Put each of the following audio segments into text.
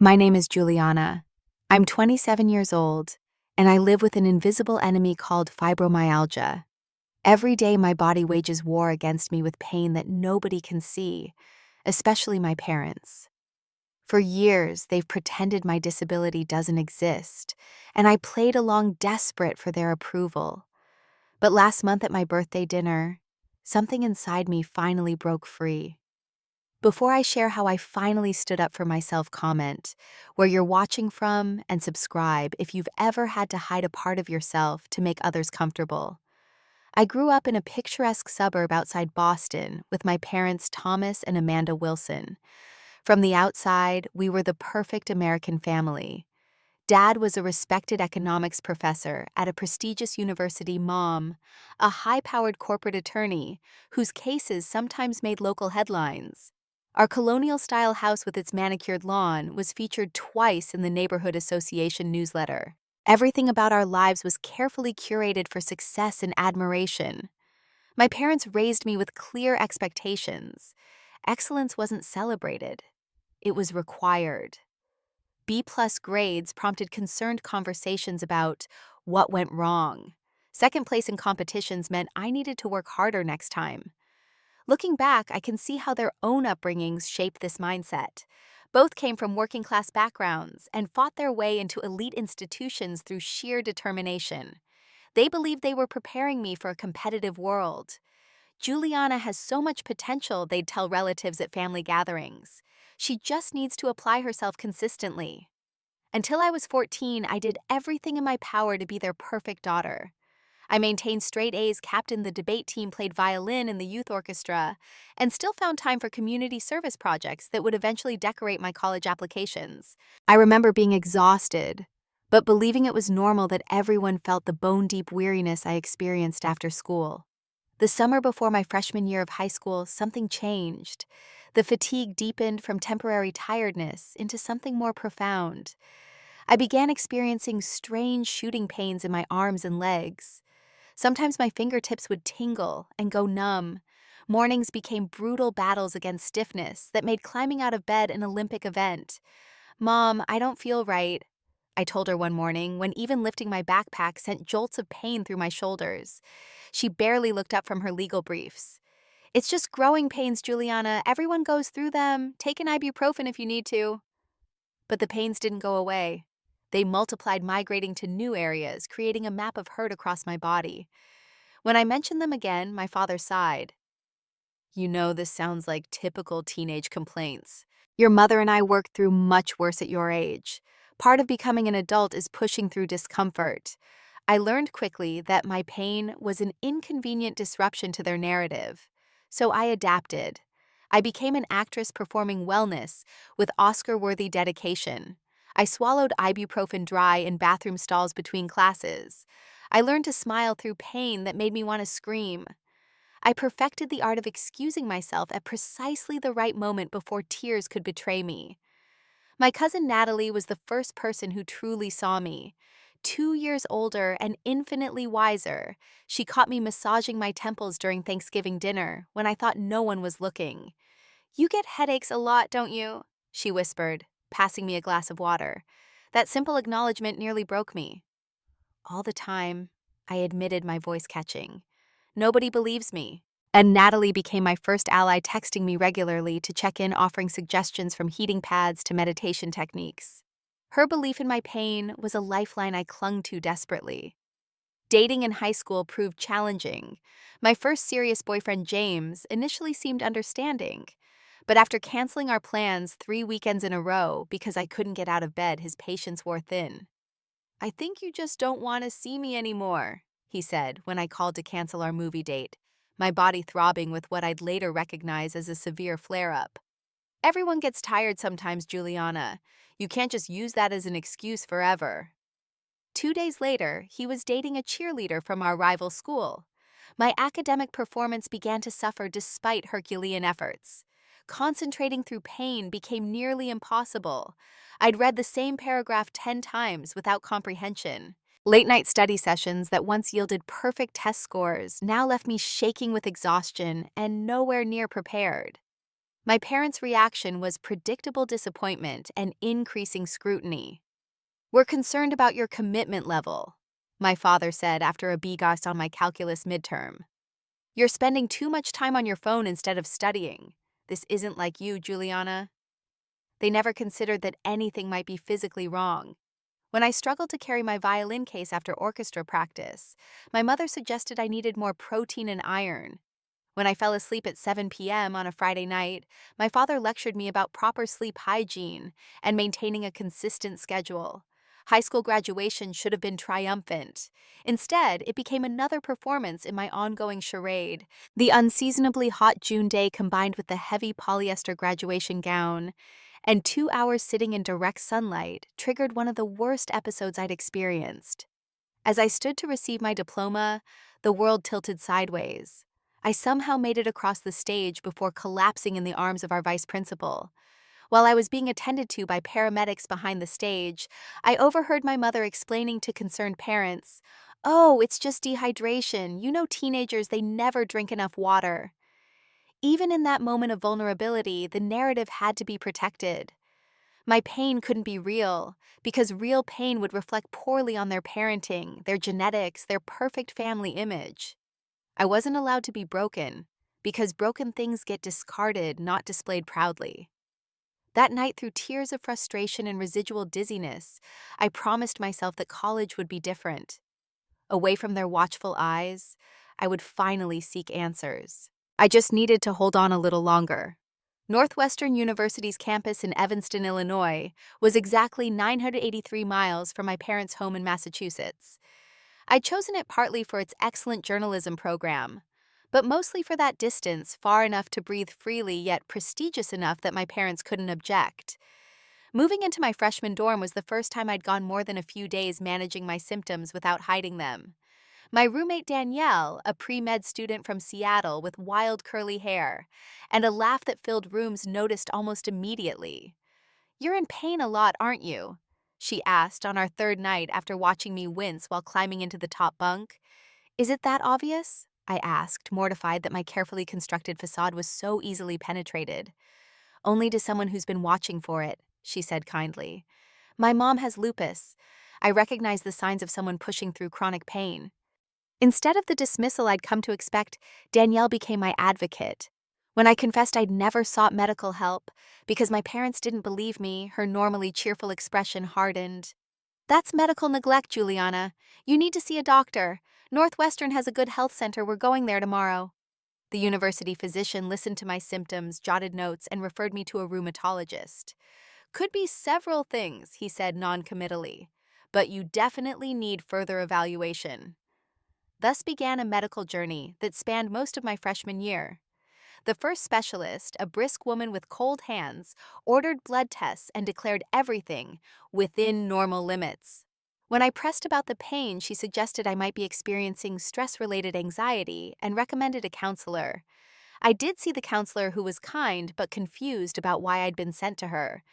My name is Juliana. I'm 27 years old, and I live with an invisible enemy called fibromyalgia. Every day, my body wages war against me with pain that nobody can see, especially my parents. For years, they've pretended my disability doesn't exist, and I played along desperate for their approval. But last month at my birthday dinner, something inside me finally broke free. Before I share how I finally stood up for myself, comment where you're watching from and subscribe if you've ever had to hide a part of yourself to make others comfortable. I grew up in a picturesque suburb outside Boston with my parents Thomas and Amanda Wilson. From the outside, we were the perfect American family. Dad was a respected economics professor at a prestigious university. Mom, a high-powered corporate attorney whose cases sometimes made local headlines. Our colonial-style house with its manicured lawn was featured twice in the neighborhood association newsletter. Everything about our lives was carefully curated for success and admiration. My parents raised me with clear expectations. Excellence wasn't celebrated. It was required. B-plus grades prompted concerned conversations about what went wrong. Second place in competitions meant I needed to work harder next time. Looking back, I can see how their own upbringings shaped this mindset. Both came from working-class backgrounds and fought their way into elite institutions through sheer determination. They believed they were preparing me for a competitive world. Juliana has so much potential, they'd tell relatives at family gatherings. She just needs to apply herself consistently. Until I was 14, I did everything in my power to be their perfect daughter. I maintained straight A's, captained the debate team, played violin in the youth orchestra, and still found time for community service projects that would eventually decorate my college applications. I remember being exhausted, but believing it was normal that everyone felt the bone-deep weariness I experienced after school. The summer before my freshman year of high school, something changed. The fatigue deepened from temporary tiredness into something more profound. I began experiencing strange shooting pains in my arms and legs. Sometimes my fingertips would tingle and go numb. Mornings became brutal battles against stiffness that made climbing out of bed an Olympic event. "Mom, I don't feel right," I told her one morning when even lifting my backpack sent jolts of pain through my shoulders. She barely looked up from her legal briefs. "It's just growing pains, Juliana. Everyone goes through them. Take an ibuprofen if you need to." But the pains didn't go away. They multiplied, migrating to new areas, creating a map of hurt across my body. When I mentioned them again, my father sighed. "You know, this sounds like typical teenage complaints. Your mother and I worked through much worse at your age. Part of becoming an adult is pushing through discomfort." I learned quickly that my pain was an inconvenient disruption to their narrative. So I adapted. I became an actress performing wellness with Oscar-worthy dedication. I swallowed ibuprofen dry in bathroom stalls between classes. I learned to smile through pain that made me want to scream. I perfected the art of excusing myself at precisely the right moment before tears could betray me. My cousin Natalie was the first person who truly saw me. 2 years older and infinitely wiser, she caught me massaging my temples during Thanksgiving dinner when I thought no one was looking. "You get headaches a lot, don't you?" she whispered, passing me a glass of water. That simple acknowledgement nearly broke me. "All the time," I admitted, my voice catching. "Nobody believes me." And Natalie became my first ally, texting me regularly to check in, offering suggestions from heating pads to meditation techniques. Her belief in my pain was a lifeline I clung to desperately. Dating in high school proved challenging. My first serious boyfriend, James, initially seemed understanding. But after canceling our plans 3 weekends in a row because I couldn't get out of bed, his patience wore thin. "I think you just don't want to see me anymore," he said when I called to cancel our movie date, my body throbbing with what I'd later recognize as a severe flare-up. "Everyone gets tired sometimes, Juliana. You can't just use that as an excuse forever." 2 days later, he was dating a cheerleader from our rival school. My academic performance began to suffer despite Herculean efforts. Concentrating through pain became nearly impossible. I'd read the same paragraph 10 times without comprehension. Late-night study sessions that once yielded perfect test scores now left me shaking with exhaustion and nowhere near prepared. My parents' reaction was predictable disappointment and increasing scrutiny. "We're concerned about your commitment level," my father said after a BGOS on my calculus midterm. "You're spending too much time on your phone instead of studying. This isn't like you, Juliana." They never considered that anything might be physically wrong. When I struggled to carry my violin case after orchestra practice, my mother suggested I needed more protein and iron. When I fell asleep at 7 p.m. on a Friday night, my father lectured me about proper sleep hygiene and maintaining a consistent schedule. High school graduation should have been triumphant. Instead, it became another performance in my ongoing charade. The unseasonably hot June day combined with the heavy polyester graduation gown and 2 hours sitting in direct sunlight triggered one of the worst episodes I'd experienced. As I stood to receive my diploma, the world tilted sideways. I somehow made it across the stage before collapsing in the arms of our vice principal. While I was being attended to by paramedics behind the stage, I overheard my mother explaining to concerned parents, "Oh, it's just dehydration. You know teenagers, they never drink enough water." Even in that moment of vulnerability, the narrative had to be protected. My pain couldn't be real, because real pain would reflect poorly on their parenting, their genetics, their perfect family image. I wasn't allowed to be broken, because broken things get discarded, not displayed proudly. That night, through tears of frustration and residual dizziness, I promised myself that college would be different. Away from their watchful eyes, I would finally seek answers. I just needed to hold on a little longer. Northwestern University's campus in Evanston, Illinois, was exactly 983 miles from my parents' home in Massachusetts. I'd chosen it partly for its excellent journalism program, but mostly for that distance, far enough to breathe freely yet prestigious enough that my parents couldn't object. Moving into my freshman dorm was the first time I'd gone more than a few days managing my symptoms without hiding them. My roommate Danielle, a pre-med student from Seattle with wild curly hair and a laugh that filled rooms, noticed almost immediately. "You're in pain a lot, aren't you?" she asked on our third night after watching me wince while climbing into the top bunk. "Is it that obvious?" I asked, mortified that my carefully constructed facade was so easily penetrated. "Only to someone who's been watching for it," she said kindly. "My mom has lupus. I recognize the signs of someone pushing through chronic pain." Instead of the dismissal I'd come to expect, Danielle became my advocate. When I confessed I'd never sought medical help because my parents didn't believe me, her normally cheerful expression hardened. "That's medical neglect, Juliana. You need to see a doctor. Northwestern has a good health center. We're going there tomorrow." The university physician listened to my symptoms, jotted notes, and referred me to a rheumatologist. "Could be several things," he said non-committally, "but you definitely need further evaluation." Thus began a medical journey that spanned most of my freshman year. The first specialist, a brisk woman with cold hands, ordered blood tests and declared everything within normal limits. When I pressed about the pain, she suggested I might be experiencing stress-related anxiety and recommended a counselor. I did see the counselor, who was kind but confused about why I'd been sent to her.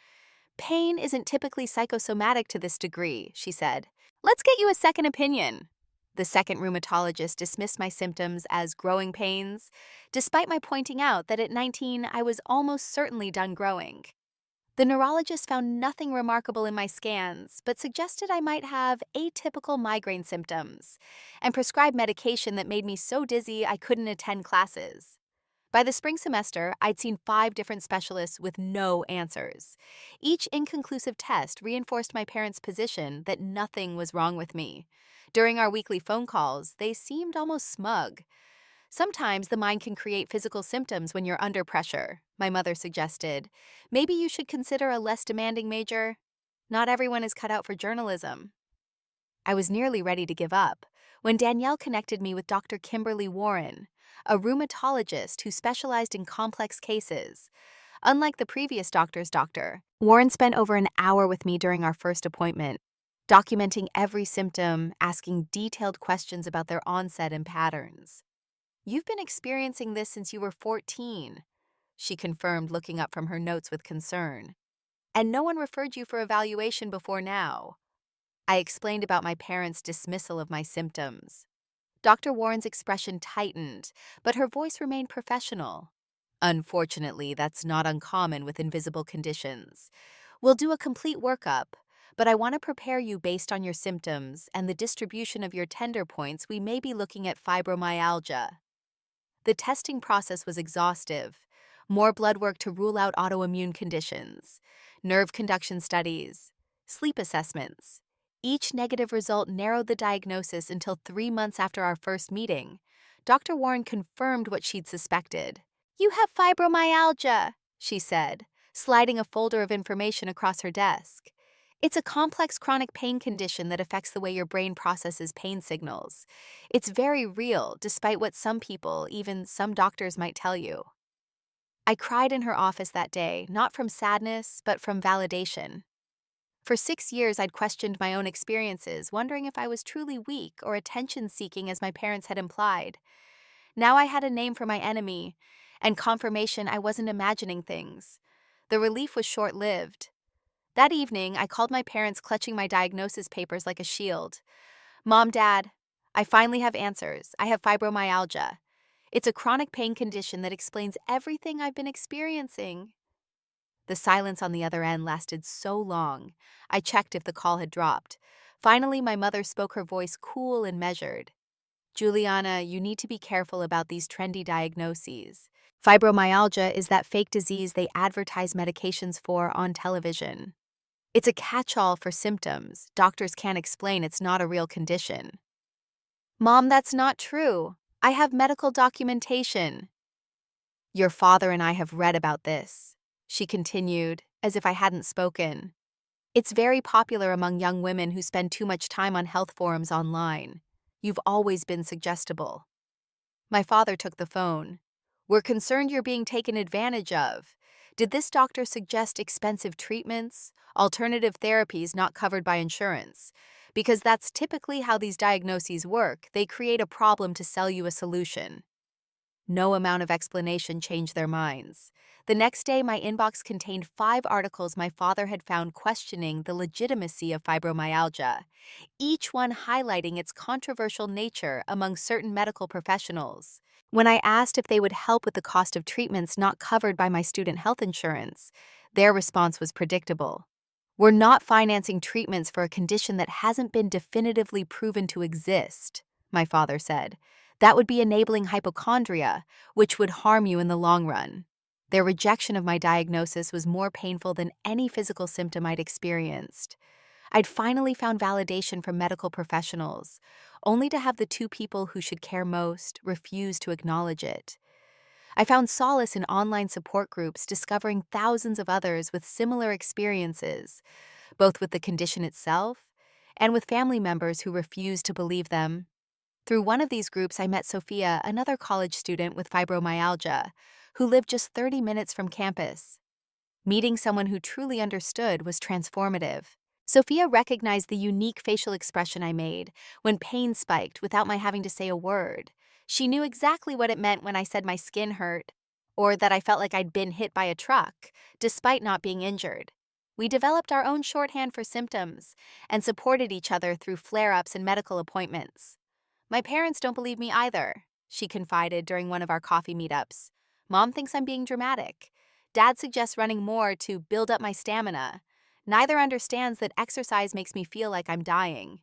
"Pain isn't typically psychosomatic to this degree," she said. "Let's get you a second opinion." The second rheumatologist dismissed my symptoms as growing pains, despite my pointing out that at 19 I was almost certainly done growing. The neurologist found nothing remarkable in my scans, but suggested I might have atypical migraine symptoms and prescribed medication that made me so dizzy I couldn't attend classes. By the spring semester, I'd seen 5 different specialists with no answers. Each inconclusive test reinforced my parents' position that nothing was wrong with me. During our weekly phone calls, they seemed almost smug. "Sometimes the mind can create physical symptoms when you're under pressure," my mother suggested. "Maybe you should consider a less demanding major. Not everyone is cut out for journalism." I was nearly ready to give up when Danielle connected me with Dr. Kimberly Warren, a rheumatologist who specialized in complex cases. Unlike the previous doctor's doctor, Warren spent over an hour with me during our first appointment, documenting every symptom, asking detailed questions about their onset and patterns. "You've been experiencing this since you were 14, she confirmed, looking up from her notes with concern. "And no one referred you for evaluation before now." I explained about my parents' dismissal of my symptoms. Dr. Warren's expression tightened, but her voice remained professional. Unfortunately, that's not uncommon with invisible conditions. We'll do a complete workup, but I want to prepare you based on your symptoms and the distribution of your tender points. We may be looking at fibromyalgia. The testing process was exhaustive. More blood work to rule out autoimmune conditions, nerve conduction studies, sleep assessments. Each negative result narrowed the diagnosis until 3 months after our first meeting. Dr. Warren confirmed what she'd suspected. "You have fibromyalgia," she said, sliding a folder of information across her desk. "It's a complex chronic pain condition that affects the way your brain processes pain signals. It's very real, despite what some people, even some doctors, might tell you." I cried in her office that day, not from sadness, but from validation. For 6 years, I'd questioned my own experiences, wondering if I was truly weak or attention-seeking as my parents had implied. Now I had a name for my enemy, and confirmation I wasn't imagining things. The relief was short-lived. That evening, I called my parents, clutching my diagnosis papers like a shield. "Mom, Dad, I finally have answers. I have fibromyalgia. It's a chronic pain condition that explains everything I've been experiencing." The silence on the other end lasted so long. I checked if the call had dropped. Finally, my mother spoke, her voice cool and measured. "Juliana, you need to be careful about these trendy diagnoses. Fibromyalgia is that fake disease they advertise medications for on television. It's a catch-all for symptoms. Doctors can't explain it's not a real condition." "Mom, that's not true. I have medical documentation." "Your father and I have read about this," she continued, as if I hadn't spoken. "It's very popular among young women who spend too much time on health forums online. You've always been suggestible." My father took the phone. "We're concerned you're being taken advantage of. Did this doctor suggest expensive treatments, alternative therapies not covered by insurance? Because that's typically how these diagnoses work. They create a problem to sell you a solution." No amount of explanation changed their minds. The next day, my inbox contained 5 articles my father had found questioning the legitimacy of fibromyalgia, each one highlighting its controversial nature among certain medical professionals. When I asked if they would help with the cost of treatments not covered by my student health insurance, their response was predictable. "We're not financing treatments for a condition that hasn't been definitively proven to exist," my father said. "That would be enabling hypochondria, which would harm you in the long run." Their rejection of my diagnosis was more painful than any physical symptom I'd experienced. I'd finally found validation from medical professionals, only to have the two people who should care most refuse to acknowledge it. I found solace in online support groups, discovering thousands of others with similar experiences, both with the condition itself and with family members who refused to believe them. Through one of these groups, I met Sophia, another college student with fibromyalgia, who lived just 30 minutes from campus. Meeting someone who truly understood was transformative. Sophia recognized the unique facial expression I made when pain spiked without my having to say a word. She knew exactly what it meant when I said my skin hurt, or that I felt like I'd been hit by a truck, despite not being injured. We developed our own shorthand for symptoms and supported each other through flare-ups and medical appointments. "My parents don't believe me either," she confided during one of our coffee meetups. "Mom thinks I'm being dramatic. Dad suggests running more to build up my stamina. Neither understands that exercise makes me feel like I'm dying."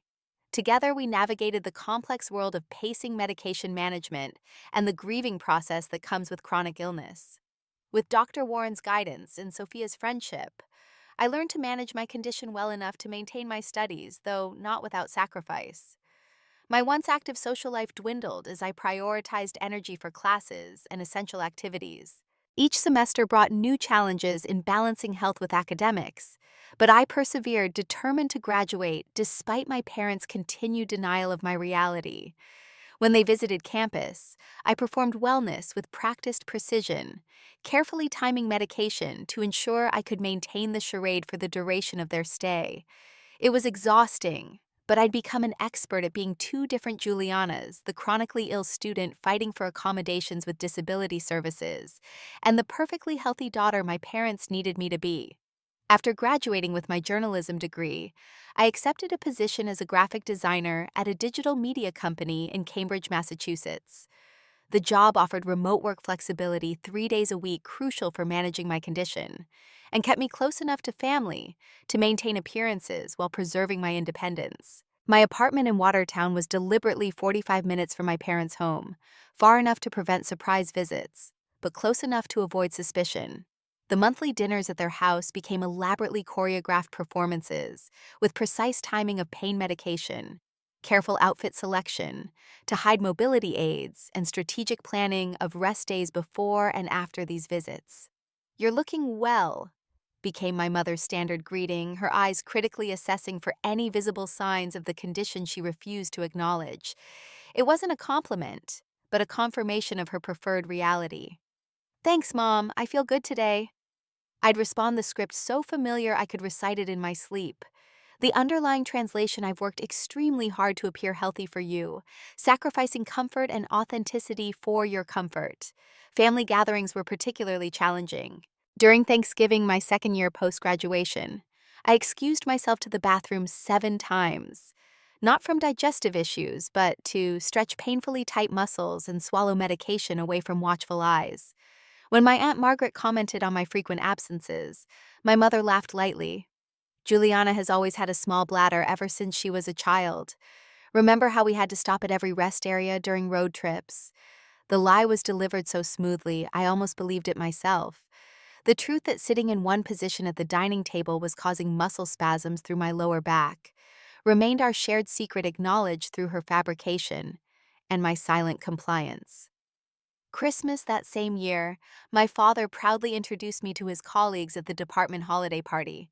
Together, we navigated the complex world of pacing medication management and the grieving process that comes with chronic illness. With Dr. Warren's guidance and Sophia's friendship, I learned to manage my condition well enough to maintain my studies, though not without sacrifice. My once active social life dwindled as I prioritized energy for classes and essential activities. Each semester brought new challenges in balancing health with academics, but I persevered, determined to graduate despite my parents' continued denial of my reality. When they visited campus, I performed wellness with practiced precision, carefully timing medication to ensure I could maintain the charade for the duration of their stay. It was exhausting, but I'd become an expert at being two different Julianas, the chronically ill student fighting for accommodations with disability services, and the perfectly healthy daughter my parents needed me to be. After graduating with my journalism degree, I accepted a position as a graphic designer at a digital media company in Cambridge, Massachusetts. The job offered remote work flexibility 3 days a week, crucial for managing my condition, and kept me close enough to family to maintain appearances while preserving my independence. My apartment in Watertown was deliberately 45 minutes from my parents' home, far enough to prevent surprise visits, but close enough to avoid suspicion. The monthly dinners at their house became elaborately choreographed performances, with precise timing of pain medication, careful outfit selection, to hide mobility aids, and strategic planning of rest days before and after these visits. "You're looking well," became my mother's standard greeting, her eyes critically assessing for any visible signs of the condition she refused to acknowledge. It wasn't a compliment, but a confirmation of her preferred reality. "Thanks, Mom, I feel good today." I'd respond the script so familiar I could recite it in my sleep. The underlying translation: "I've worked extremely hard to appear healthy for you, sacrificing comfort and authenticity for your comfort." Family gatherings were particularly challenging. During Thanksgiving, my second year post-graduation, I excused myself to the bathroom 7 times. Not from digestive issues, but to stretch painfully tight muscles and swallow medication away from watchful eyes. When my Aunt Margaret commented on my frequent absences, my mother laughed lightly. "Juliana has always had a small bladder ever since she was a child. Remember how we had to stop at every rest area during road trips?" The lie was delivered so smoothly, I almost believed it myself. The truth that sitting in one position at the dining table was causing muscle spasms through my lower back remained our shared secret, acknowledged through her fabrication and my silent compliance. Christmas that same year, my father proudly introduced me to his colleagues at the department holiday party.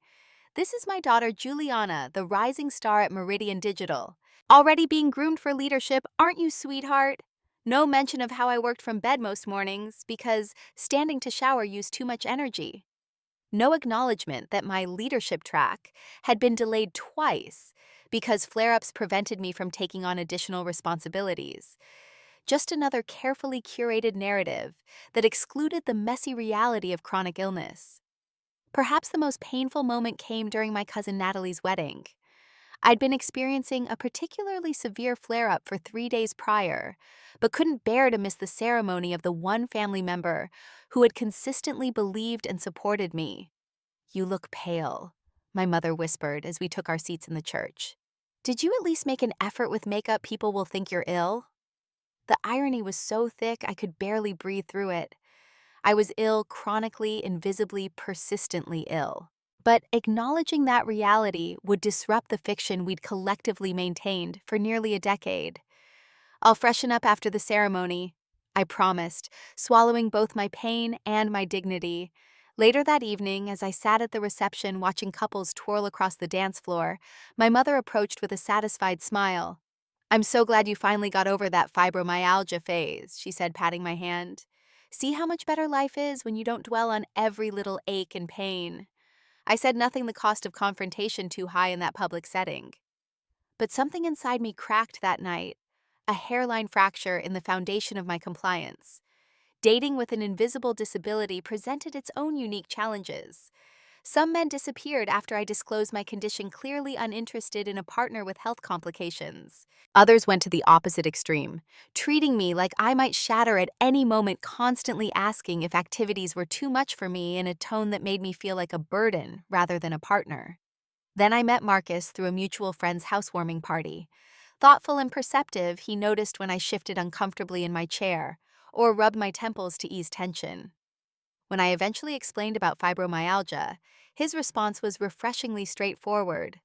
"This is my daughter Juliana, the rising star at Meridian Digital. Already being groomed for leadership, aren't you, sweetheart?" No mention of how I worked from bed most mornings because standing to shower used too much energy. No acknowledgement that my leadership track had been delayed twice because flare-ups prevented me from taking on additional responsibilities. Just another carefully curated narrative that excluded the messy reality of chronic illness. Perhaps the most painful moment came during my cousin Natalie's wedding. I'd been experiencing a particularly severe flare-up for 3 days prior, but couldn't bear to miss the ceremony of the one family member who had consistently believed and supported me. "You look pale," my mother whispered as we took our seats in the church. "Did you at least make an effort with makeup? People will think you're ill." The irony was so thick I could barely breathe through it. I was ill, chronically, invisibly, persistently ill. But acknowledging that reality would disrupt the fiction we'd collectively maintained for nearly a decade. "I'll freshen up after the ceremony," I promised, swallowing both my pain and my dignity. Later that evening, as I sat at the reception watching couples twirl across the dance floor, my mother approached with a satisfied smile. "I'm so glad you finally got over that fibromyalgia phase," she said, patting my hand. "See how much better life is when you don't dwell on every little ache and pain." I said nothing, the cost of confrontation too high in that public setting. But something inside me cracked that night, a hairline fracture in the foundation of my compliance. Dating with an invisible disability presented its own unique challenges. Some men disappeared after I disclosed my condition, clearly uninterested in a partner with health complications. Others went to the opposite extreme, treating me like I might shatter at any moment, constantly asking if activities were too much for me in a tone that made me feel like a burden rather than a partner. Then I met Marcus through a mutual friend's housewarming party. Thoughtful and perceptive, he noticed when I shifted uncomfortably in my chair or rubbed my temples to ease tension. When I eventually explained about fibromyalgia, his response was refreshingly straightforward.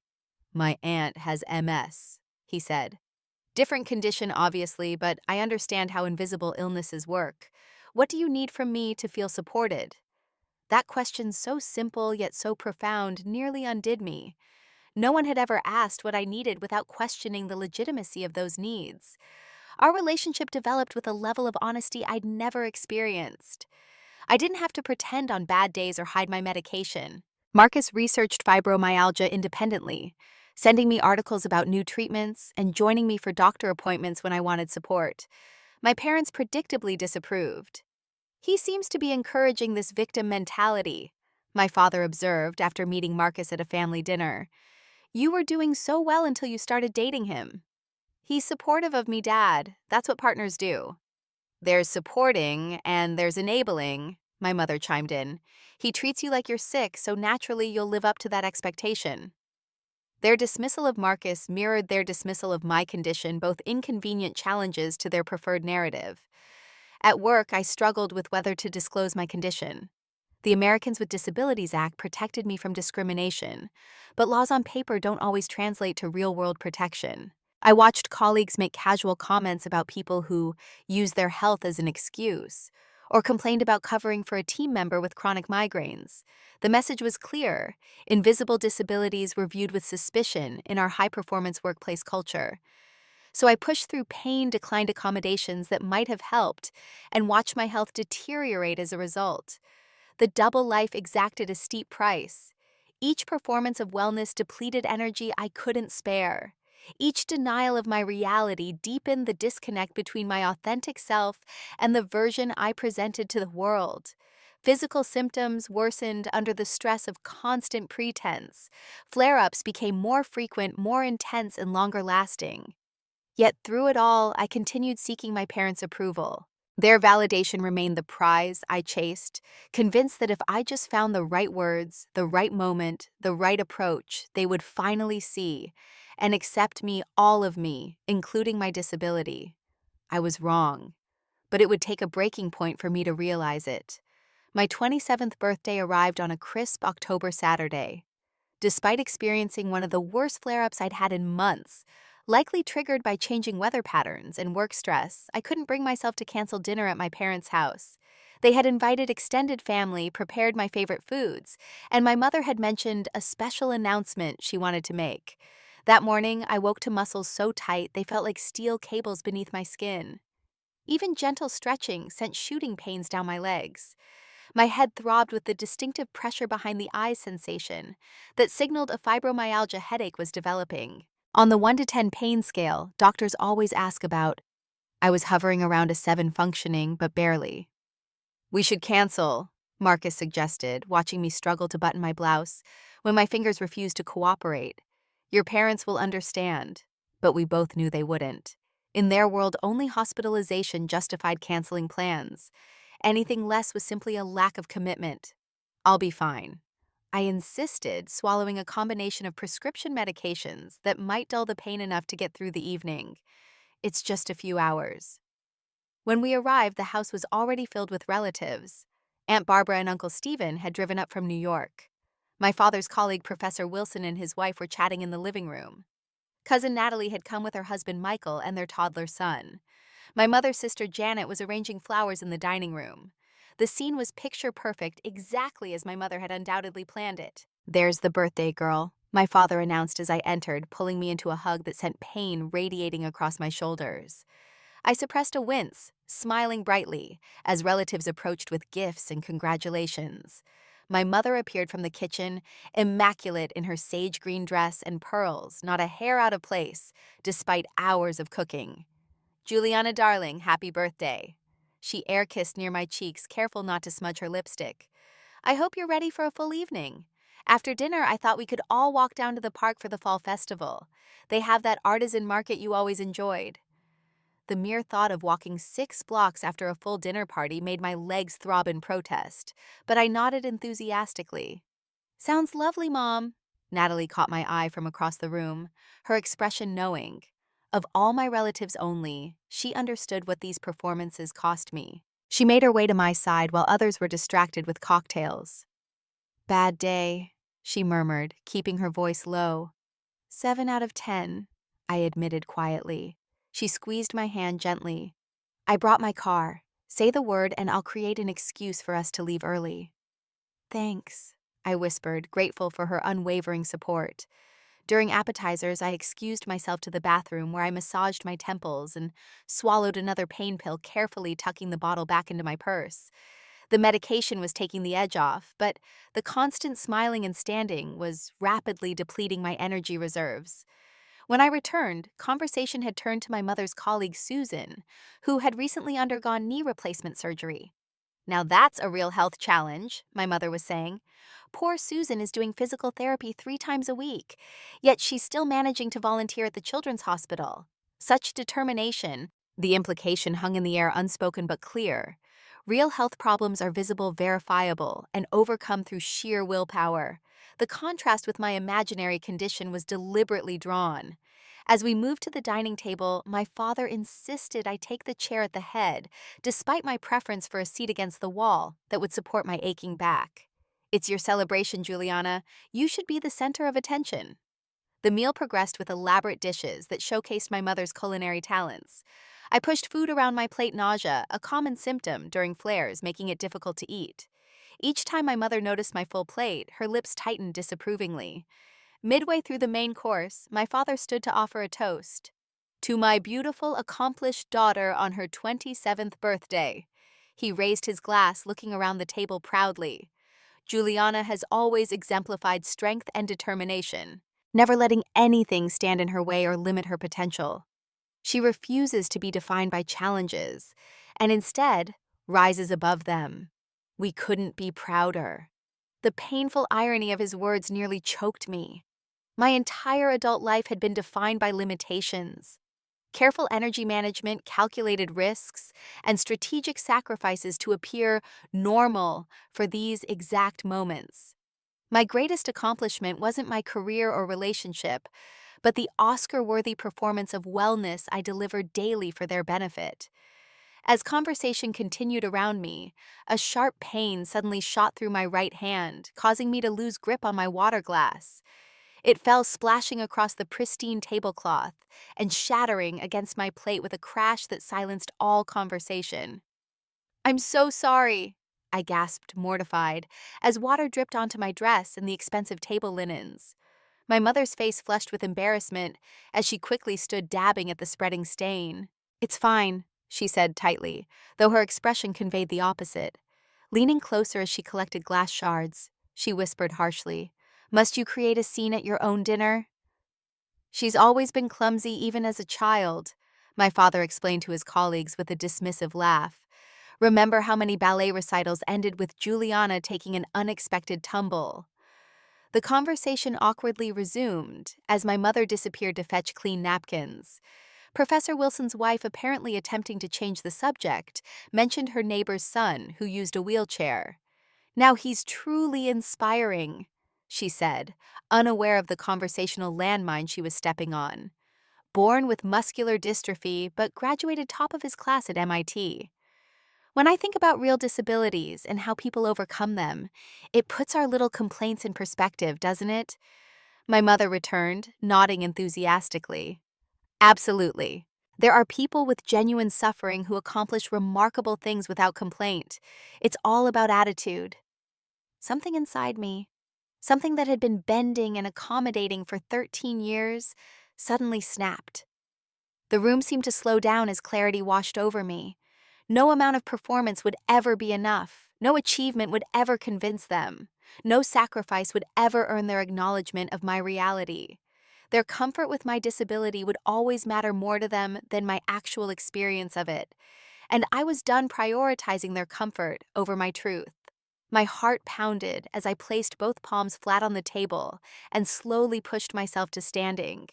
"My aunt has MS," he said. "Different condition, obviously, but I understand how invisible illnesses work. What do you need from me to feel supported?" That question, so simple yet so profound, nearly undid me. No one had ever asked what I needed without questioning the legitimacy of those needs. Our relationship developed with a level of honesty I'd never experienced. I didn't have to pretend on bad days or hide my medication. Marcus researched fibromyalgia independently, sending me articles about new treatments and joining me for doctor appointments when I wanted support. My parents predictably disapproved. "He seems to be encouraging this victim mentality," my father observed after meeting Marcus at a family dinner. "You were doing so well until you started dating him." "He's supportive of me, Dad. That's what partners do." There's supporting and there's enabling, my mother chimed in. He treats you like you're sick, so naturally you'll live up to that expectation. Their dismissal of Marcus mirrored their dismissal of my condition, both inconvenient challenges to their preferred narrative. At work, I struggled with whether to disclose my condition. The Americans with Disabilities Act protected me from discrimination, but laws on paper don't always translate to real-world protection. I watched colleagues make casual comments about people who use their health as an excuse, or complained about covering for a team member with chronic migraines. The message was clear: invisible disabilities were viewed with suspicion in our high-performance workplace culture. So I pushed through pain, declined accommodations that might have helped, and watched my health deteriorate as a result. The double life exacted a steep price. Each performance of wellness depleted energy I couldn't spare. Each denial of my reality deepened the disconnect between my authentic self and the version I presented to the world. Physical symptoms worsened under the stress of constant pretense. Flare-ups became more frequent, more intense, and longer lasting. Yet through it all, I continued seeking my parents' approval. Their validation remained the prize I chased, convinced that if I just found the right words, the right moment, the right approach, they would finally see and accept me, all of me, including my disability. I was wrong, but it would take a breaking point for me to realize it. My 27th birthday arrived on a crisp October Saturday. Despite experiencing one of the worst flare-ups I'd had in months, likely triggered by changing weather patterns and work stress, I couldn't bring myself to cancel dinner at my parents' house. They had invited extended family, prepared my favorite foods, and my mother had mentioned a special announcement she wanted to make. That morning, I woke to muscles so tight they felt like steel cables beneath my skin. Even gentle stretching sent shooting pains down my legs. My head throbbed with the distinctive pressure behind the eyes sensation that signaled a fibromyalgia headache was developing. On the 1 to 10 pain scale, doctors always ask about. I was hovering around a 7 functioning, but barely. We should cancel, Marcus suggested, watching me struggle to button my blouse when my fingers refused to cooperate. Your parents will understand, but we both knew they wouldn't. In their world, only hospitalization justified canceling plans. Anything less was simply a lack of commitment. I'll be fine. I insisted, swallowing a combination of prescription medications that might dull the pain enough to get through the evening. It's just a few hours. When we arrived, the house was already filled with relatives. Aunt Barbara and Uncle Stephen had driven up from New York. My father's colleague, Professor Wilson, and his wife were chatting in the living room. Cousin Natalie had come with her husband Michael and their toddler son. My mother's sister Janet was arranging flowers in the dining room. The scene was picture perfect, exactly as my mother had undoubtedly planned it. There's the birthday girl, my father announced as I entered, pulling me into a hug that sent pain radiating across my shoulders. I suppressed a wince, smiling brightly, as relatives approached with gifts and congratulations. My mother appeared from the kitchen, immaculate in her sage green dress and pearls, not a hair out of place, despite hours of cooking. Juliana, darling, happy birthday. She air-kissed near my cheeks, careful not to smudge her lipstick. I hope you're ready for a full evening. After dinner, I thought we could all walk down to the park for the fall festival. They have that artisan market you always enjoyed. The mere thought of walking 6 blocks after a full dinner party made my legs throb in protest, but I nodded enthusiastically. Sounds lovely, Mom. Natalie caught my eye from across the room, her expression knowing. Of all my relatives only, she understood what these performances cost me. She made her way to my side while others were distracted with cocktails. Bad day, she murmured, keeping her voice low. 7 out of 10, I admitted quietly. She squeezed my hand gently. I brought my car. Say the word and I'll create an excuse for us to leave early. Thanks, I whispered, grateful for her unwavering support. During appetizers, I excused myself to the bathroom where I massaged my temples and swallowed another pain pill, carefully tucking the bottle back into my purse. The medication was taking the edge off, but the constant smiling and standing was rapidly depleting my energy reserves. When I returned, conversation had turned to my mother's colleague Susan, who had recently undergone knee replacement surgery. Now that's a real health challenge, my mother was saying. Poor Susan is doing physical therapy 3 times a week, yet she's still managing to volunteer at the children's hospital. Such determination. The implication hung in the air unspoken but clear. Real health problems are visible, verifiable, and overcome through sheer willpower. The contrast with my imaginary condition was deliberately drawn. As we moved to the dining table, my father insisted I take the chair at the head, despite my preference for a seat against the wall that would support my aching back. "It's your celebration, Juliana. You should be the center of attention." The meal progressed with elaborate dishes that showcased my mother's culinary talents. I pushed food around my plate, nausea, a common symptom during flares, making it difficult to eat. Each time my mother noticed my full plate, her lips tightened disapprovingly. Midway through the main course, my father stood to offer a toast. "To my beautiful, accomplished daughter on her 27th birthday." He raised his glass, looking around the table proudly. "Juliana has always exemplified strength and determination, never letting anything stand in her way or limit her potential. She refuses to be defined by challenges, and instead rises above them. We couldn't be prouder." The painful irony of his words nearly choked me. My entire adult life had been defined by limitations. Careful energy management, calculated risks, and strategic sacrifices to appear normal for these exact moments. My greatest accomplishment wasn't my career or relationship, but the Oscar-worthy performance of wellness I delivered daily for their benefit. As conversation continued around me, a sharp pain suddenly shot through my right hand, causing me to lose grip on my water glass. It fell splashing across the pristine tablecloth and shattering against my plate with a crash that silenced all conversation. "I'm so sorry," I gasped, mortified, as water dripped onto my dress and the expensive table linens. My mother's face flushed with embarrassment as she quickly stood dabbing at the spreading stain. "It's fine," she said tightly, though her expression conveyed the opposite. Leaning closer as she collected glass shards, she whispered harshly, "Must you create a scene at your own dinner?" "She's always been clumsy even as a child," my father explained to his colleagues with a dismissive laugh. "Remember how many ballet recitals ended with Juliana taking an unexpected tumble?" The conversation awkwardly resumed as my mother disappeared to fetch clean napkins. Professor Wilson's wife, apparently attempting to change the subject, mentioned her neighbor's son who used a wheelchair. "Now he's truly inspiring," she said, unaware of the conversational landmine she was stepping on. "Born with muscular dystrophy, but graduated top of his class at MIT. When I think about real disabilities and how people overcome them, it puts our little complaints in perspective, doesn't it?" My mother returned, nodding enthusiastically. "Absolutely. There are people with genuine suffering who accomplish remarkable things without complaint. It's all about attitude." Something inside me, something that had been bending and accommodating for 13 years, suddenly snapped. The room seemed to slow down as clarity washed over me. No amount of performance would ever be enough. No achievement would ever convince them. No sacrifice would ever earn their acknowledgement of my reality. Their comfort with my disability would always matter more to them than my actual experience of it. And I was done prioritizing their comfort over my truth. My heart pounded as I placed both palms flat on the table and slowly pushed myself to standing.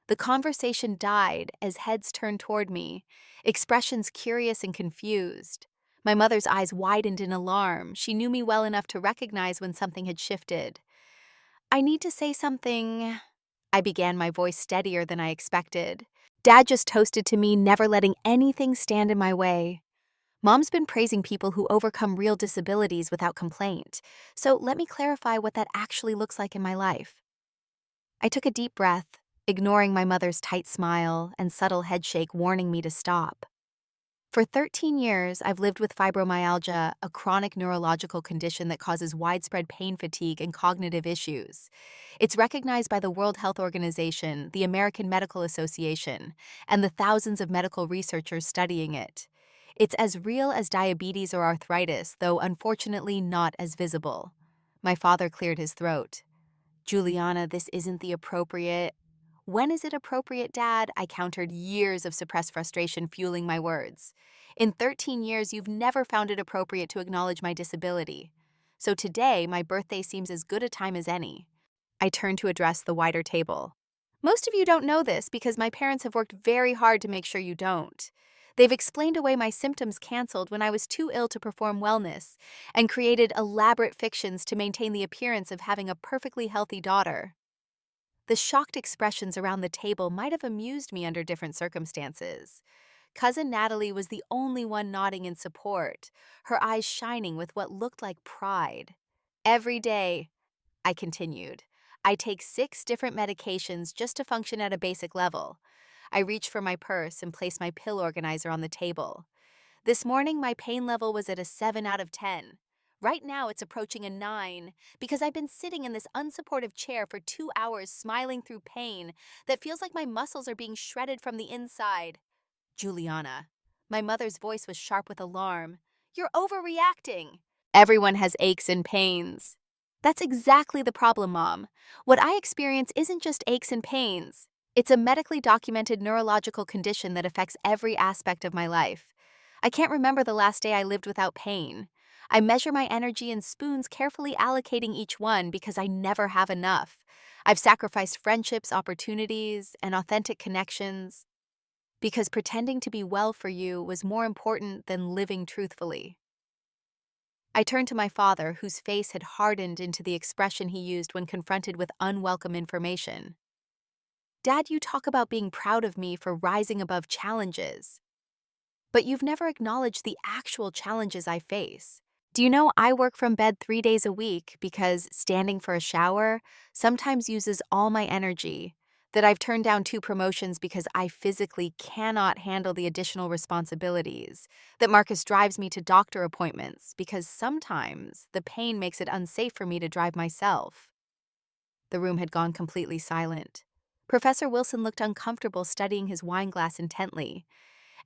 The conversation died as heads turned toward me, expressions curious and confused. My mother's eyes widened in alarm. She knew me well enough to recognize when something had shifted. "I need to say something," I began, my voice steadier than I expected. "Dad just toasted to me, never letting anything stand in my way. Mom's been praising people who overcome real disabilities without complaint, so let me clarify what that actually looks like in my life." I took a deep breath, ignoring my mother's tight smile and subtle headshake warning me to stop. For 13 years, I've lived with fibromyalgia, a chronic neurological condition that causes widespread pain fatigue and cognitive issues. It's recognized by the World Health Organization, the American Medical Association, and the thousands of medical researchers studying it. It's as real as diabetes or arthritis, though unfortunately not as visible. My father cleared his throat. "Juliana, this isn't the appropriate—" "When is it appropriate, Dad?" I countered, years of suppressed frustration fueling my words. "In 13 years, you've never found it appropriate to acknowledge my disability. So today, my birthday seems as good a time as any." I turned to address the wider table. "Most of you don't know this because my parents have worked very hard to make sure you don't. They've explained away my symptoms canceled when I was too ill to perform wellness and created elaborate fictions to maintain the appearance of having a perfectly healthy daughter. The shocked expressions around the table might have amused me under different circumstances. Cousin Natalie was the only one nodding in support, her eyes shining with what looked like pride. Every day, I continued, I take 6 different medications just to function at a basic level. I reach for my purse and place my pill organizer on the table. This morning, my pain level was at a 7 out of 10. Right now, it's approaching a 9 because I've been sitting in this unsupportive chair for 2 hours smiling through pain that feels like my muscles are being shredded from the inside. Juliana. My mother's voice was sharp with alarm. You're overreacting. Everyone has aches and pains. That's exactly the problem, Mom. What I experience isn't just aches and pains. It's a medically documented neurological condition that affects every aspect of my life. I can't remember the last day I lived without pain. I measure my energy in spoons, carefully allocating each one because I never have enough. I've sacrificed friendships, opportunities, and authentic connections because pretending to be well for you was more important than living truthfully. I turned to my father, whose face had hardened into the expression he used when confronted with unwelcome information. Dad, you talk about being proud of me for rising above challenges, but you've never acknowledged the actual challenges I face. Do you know I work from bed 3 days a week because standing for a shower sometimes uses all my energy, that I've turned down 2 promotions because I physically cannot handle the additional responsibilities, that Marcus drives me to doctor appointments because sometimes the pain makes it unsafe for me to drive myself. The room had gone completely silent. Professor Wilson looked uncomfortable studying his wine glass intently.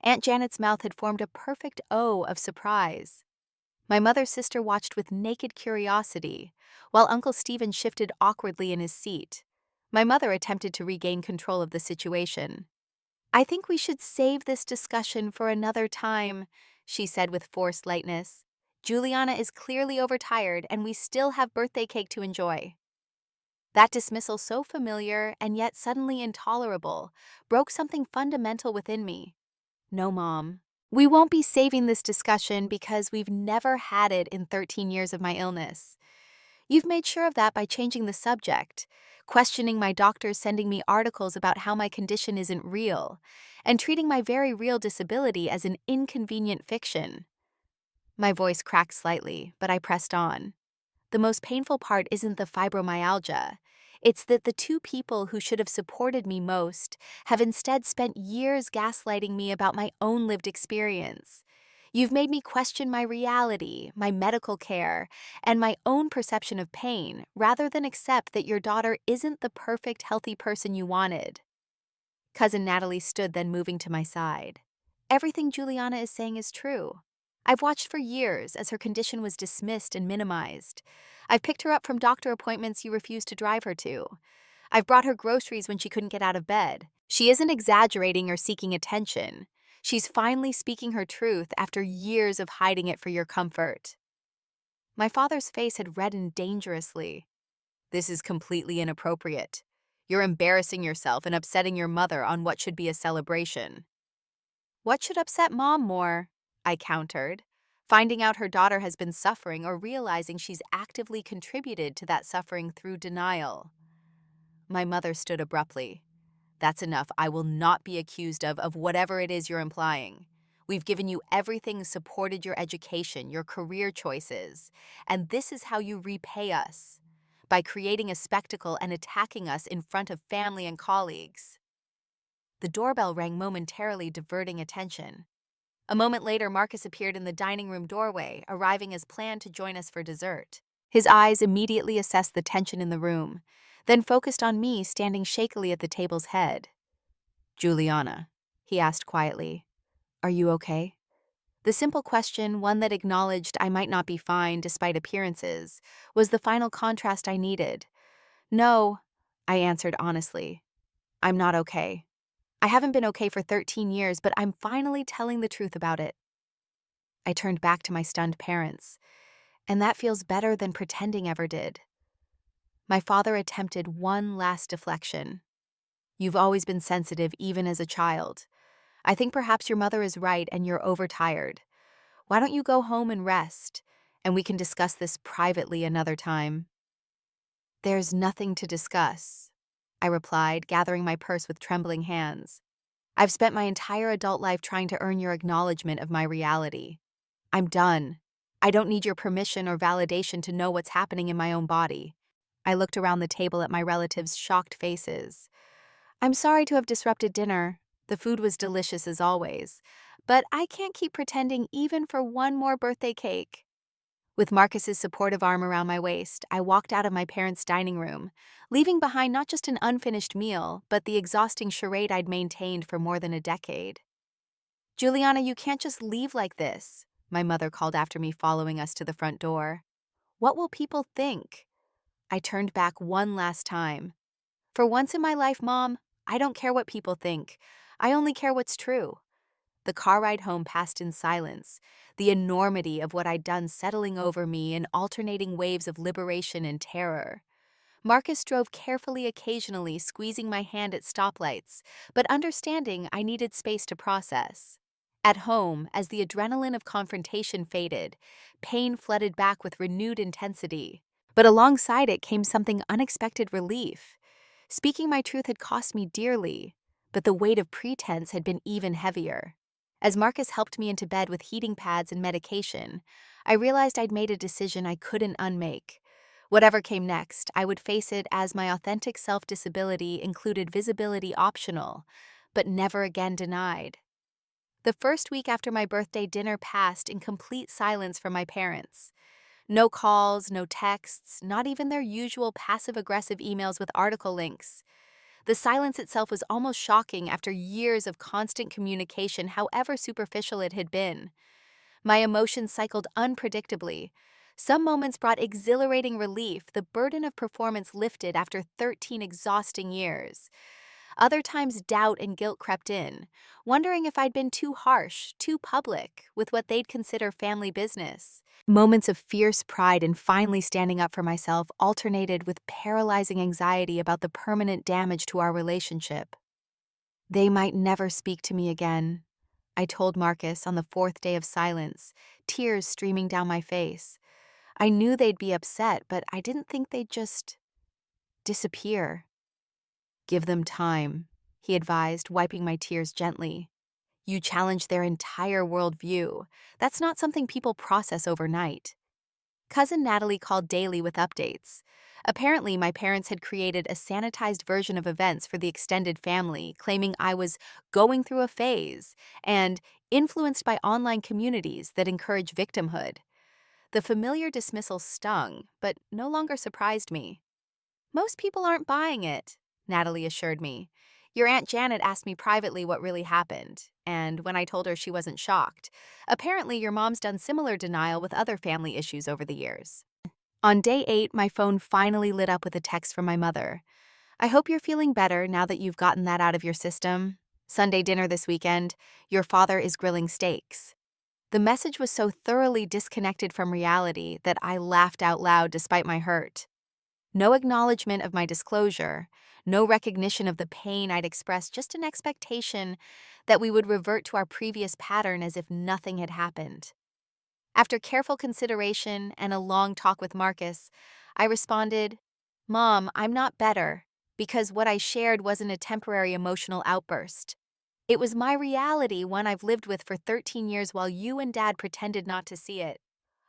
Aunt Janet's mouth had formed a perfect O of surprise. My mother's sister watched with naked curiosity, while Uncle Stephen shifted awkwardly in his seat. My mother attempted to regain control of the situation. I think we should save this discussion for another time, she said with forced lightness. Juliana is clearly overtired, and we still have birthday cake to enjoy. That dismissal, so familiar and yet suddenly intolerable, broke something fundamental within me. No, Mom. We won't be saving this discussion because we've never had it in 13 years of my illness. You've made sure of that by changing the subject, questioning my doctors sending me articles about how my condition isn't real, and treating my very real disability as an inconvenient fiction. My voice cracked slightly, but I pressed on. The most painful part isn't the fibromyalgia. It's that the 2 people who should have supported me most have instead spent years gaslighting me about my own lived experience. You've made me question my reality, my medical care, and my own perception of pain, rather than accept that your daughter isn't the perfect, healthy person you wanted. Cousin Natalie stood, then moving to my side. Everything Juliana is saying is true. I've watched for years as her condition was dismissed and minimized. I've picked her up from doctor appointments you refused to drive her to. I've brought her groceries when she couldn't get out of bed. She isn't exaggerating or seeking attention. She's finally speaking her truth after years of hiding it for your comfort. My father's face had reddened dangerously. This is completely inappropriate. You're embarrassing yourself and upsetting your mother on what should be a celebration. What should upset Mom more? I countered. Finding out her daughter has been suffering or realizing she's actively contributed to that suffering through denial. My mother stood abruptly. That's enough. I will not be accused of whatever it is you're implying. We've given you everything, supported your education, your career choices, and this is how you repay us, by creating a spectacle and attacking us in front of family and colleagues. The doorbell rang momentarily, diverting attention. A moment later, Marcus appeared in the dining room doorway, arriving as planned to join us for dessert. His eyes immediately assessed the tension in the room, then focused on me standing shakily at the table's head. Juliana, he asked quietly, are you okay? The simple question, one that acknowledged I might not be fine despite appearances, was the final contrast I needed. No, I answered honestly. I'm not okay. I haven't been okay for 13 years, but I'm finally telling the truth about it. I turned back to my stunned parents, and that feels better than pretending ever did. My father attempted one last deflection. You've always been sensitive, even as a child. I think perhaps your mother is right and you're overtired. Why don't you go home and rest? And we can discuss this privately another time." "There's nothing to discuss," I replied, gathering my purse with trembling hands. "I've spent my entire adult life trying to earn your acknowledgement of my reality. I'm done. I don't need your permission or validation to know what's happening in my own body." I looked around the table at my relatives' shocked faces. "I'm sorry to have disrupted dinner. The food was delicious as always. But I can't keep pretending even for one more birthday cake." With Marcus's supportive arm around my waist, I walked out of my parents' dining room, leaving behind not just an unfinished meal, but the exhausting charade I'd maintained for more than a decade. "Juliana, you can't just leave like this," my mother called after me, following us to the front door. "What will people think?" I turned back one last time. "For once in my life, Mom, I don't care what people think. I only care what's true." The car ride home passed in silence, the enormity of what I'd done settling over me in alternating waves of liberation and terror. Marcus drove carefully occasionally, squeezing my hand at stoplights, but understanding I needed space to process. At home, as the adrenaline of confrontation faded, pain flooded back with renewed intensity. But alongside it came something unexpected: relief. Speaking my truth had cost me dearly, but the weight of pretense had been even heavier. As Marcus helped me into bed with heating pads and medication, I realized I'd made a decision I couldn't unmake. Whatever came next, I would face it as my authentic self-disability included visibility optional, but never again denied. The first week after my birthday dinner passed in complete silence from my parents. No calls, no texts, not even their usual passive-aggressive emails with article links. The silence itself was almost shocking after years of constant communication, however superficial it had been. My emotions cycled unpredictably. Some moments brought exhilarating relief, the burden of performance lifted after 13 exhausting years. Other times doubt and guilt crept in, wondering if I'd been too harsh, too public, with what they'd consider family business. Moments of fierce pride in finally standing up for myself alternated with paralyzing anxiety about the permanent damage to our relationship. "They might never speak to me again," I told Marcus on the fourth day of silence, tears streaming down my face. I knew they'd be upset, but I didn't think they'd just disappear. "Give them time," he advised, wiping my tears gently. "You challenge their entire worldview. That's not something people process overnight." Cousin Natalie called daily with updates. Apparently, my parents had created a sanitized version of events for the extended family, claiming I was going through a phase and influenced by online communities that encourage victimhood. The familiar dismissal stung, but no longer surprised me. "Most people aren't buying it," Natalie assured me. "Your Aunt Janet asked me privately what really happened, and when I told her, she wasn't shocked. Apparently, your mom's done similar denial with other family issues over the years." On day 8, my phone finally lit up with a text from my mother. "I hope you're feeling better now that you've gotten that out of your system. Sunday dinner this weekend. Your father is grilling steaks." The message was so thoroughly disconnected from reality that I laughed out loud despite my hurt. No acknowledgement of my disclosure, no recognition of the pain I'd expressed, just an expectation that we would revert to our previous pattern as if nothing had happened. After careful consideration and a long talk with Marcus, I responded, "Mom, I'm not better, because what I shared wasn't a temporary emotional outburst. It was my reality, one I've lived with for 13 years while you and Dad pretended not to see it.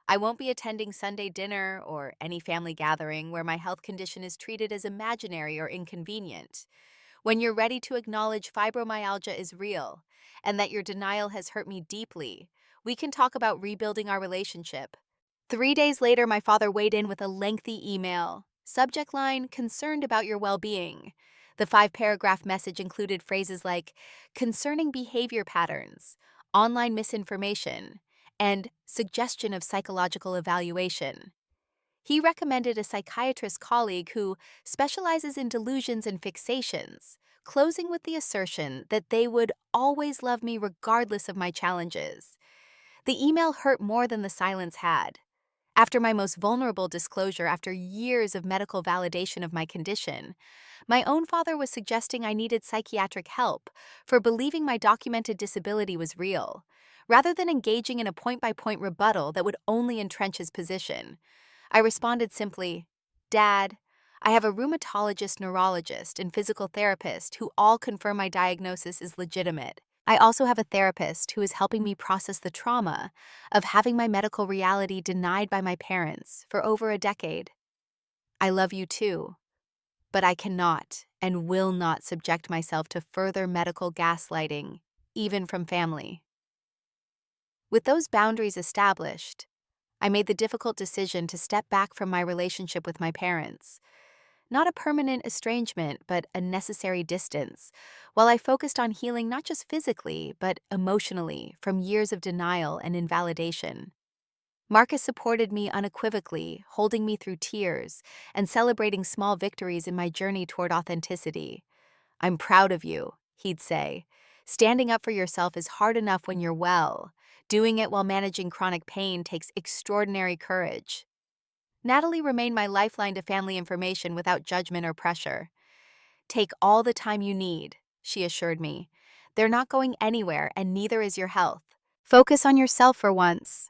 I won't be attending Sunday dinner or any family gathering where my health condition is treated as imaginary or inconvenient. When you're ready to acknowledge fibromyalgia is real and that your denial has hurt me deeply, we can talk about rebuilding our relationship." 3 days later, my father weighed in with a lengthy email. Subject line: "Concerned about your well-being." The 5-paragraph message included phrases like "concerning behavior patterns," "online misinformation," and "suggestion of psychological evaluation." He recommended a psychiatrist colleague who specializes in delusions and fixations, closing with the assertion that they would always love me regardless of my challenges. The email hurt more than the silence had. After my most vulnerable disclosure after years of medical validation of my condition, my own father was suggesting I needed psychiatric help for believing my documented disability was real, rather than engaging in a point-by-point rebuttal that would only entrench his position. I responded simply, "Dad, I have a rheumatologist, neurologist, and physical therapist who all confirm my diagnosis is legitimate. I also have a therapist who is helping me process the trauma of having my medical reality denied by my parents for over a decade. I love you too, but I cannot and will not subject myself to further medical gaslighting, even from family." With those boundaries established, I made the difficult decision to step back from my relationship with my parents. Not a permanent estrangement, but a necessary distance, while I focused on healing not just physically, but emotionally from years of denial and invalidation. Marcus supported me unequivocally, holding me through tears and celebrating small victories in my journey toward authenticity. "I'm proud of you," he'd say. "Standing up for yourself is hard enough when you're well. Doing it while managing chronic pain takes extraordinary courage." Natalie remained my lifeline to family information without judgment or pressure. "Take all the time you need," she assured me. "They're not going anywhere, and neither is your health. Focus on yourself for once."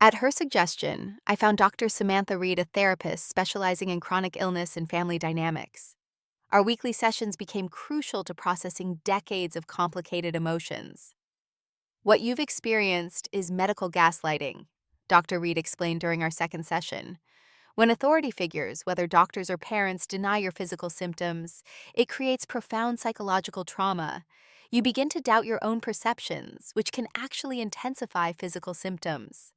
At her suggestion, I found Dr. Samantha Reed, a therapist specializing in chronic illness and family dynamics. Our weekly sessions became crucial to processing decades of complicated emotions. "What you've experienced is medical gaslighting," Dr. Reed explained during our second session. "When authority figures, whether doctors or parents, deny your physical symptoms, it creates profound psychological trauma. You begin to doubt your own perceptions, which can actually intensify physical symptoms."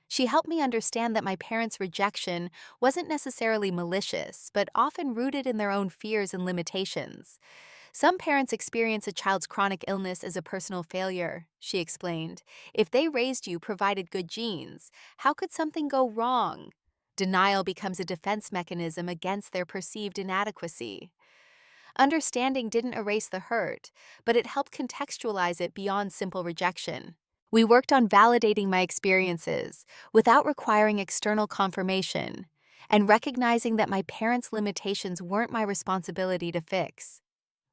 She helped me understand that my parents' rejection wasn't necessarily malicious, but often rooted in their own fears and limitations. "Some parents experience a child's chronic illness as a personal failure," she explained. "If they raised you, provided good genes, how could something go wrong? Denial becomes a defense mechanism against their perceived inadequacy." Understanding didn't erase the hurt, but it helped contextualize it beyond simple rejection. We worked on validating my experiences without requiring external confirmation and recognizing that my parents' limitations weren't my responsibility to fix.